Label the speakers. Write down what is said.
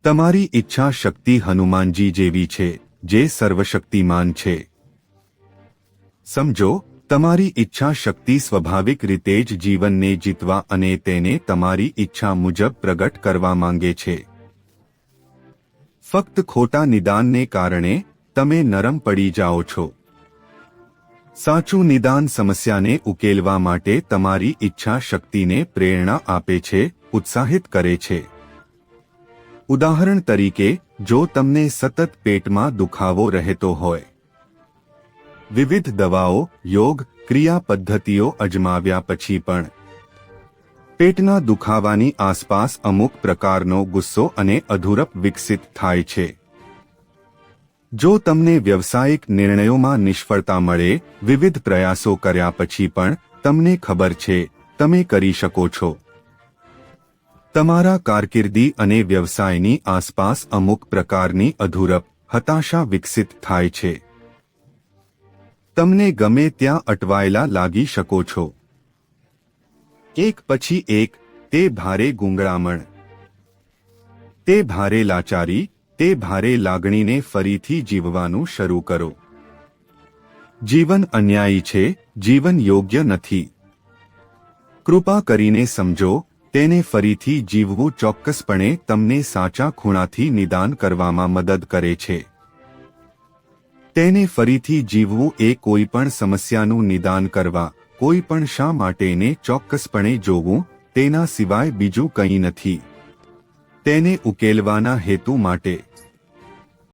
Speaker 1: તમારી ઈચ્છા શક્તિ હનુમાનજી જેવી છે, જે સર્વશક્તિમાન છે. સમજો, તમારી ઈચ્છા શક્તિ સ્વાભાવિક રીતે જ જીવનને જીતવા અને તેને તમારી ઈચ્છા મુજબ પ્રગટ કરવા માંગે છે. ફક્ત ખોટા નિદાનને કારણે તમે નરમ પડી જાઓ છો. સાચું નિદાન સમસ્યાને ઉકેલવા માટે તમારી ઈચ્છા શક્તિને પ્રેરણા આપે છે, ઉત્સાહિત કરે છે. ઉદાહરણ તરીકે, જો તમને સતત પેટમાં દુખાવો રહેતો હોય, વિવિધ દવાઓ, યોગ, ક્રિયા પદ્ધતિઓ અજમાવ્યા પછી પણ પેટના દુખાવાની આસપાસ અમુક પ્રકારનો ગુસ્સો અને અધૂરપ વિકસિત થાય છે. જો તમને વ્યવસાયિક નિર્ણયોમાં નિષ્ફળતા મળે, વિવિધ પ્રયાસો કર્યા પછી પણ તમને ખબર છે તમે કરી શકો છો, તમારા કારકિર્દી અને વ્યવસાયની આસપાસ અમુક પ્રકારની અધૂરપ, હતાશા વિકસિત થાય છે. તમને ગમે ત્યાં અટવાયેલા લાગી શકો છો. એક પછી એક, તે ભારે ગુંગળામણ, તે ભારે લાચારી, તે ભારે લાગણીને ફરીથી જીવવાનું શરૂ કરો. જીવન અન્યાયી છે, જીવન યોગ્ય નથી. કૃપા કરીને સમજો, તેને ફરીથી જીવવું ચોક્કસપણે તમને સાચા ખૂણાથી નિદાન કરવામાં મદદ કરે છે. તેને ફરીથી જીવવું એ કોઈ પણ સમસ્યાનું નિદાન કરવા, કોઈ પણ શા માટેને ચોક્કસપણે જોવું, તેના સિવાય બીજું કંઈ નથી. તેને ઉકેલવાના હેતુ માટે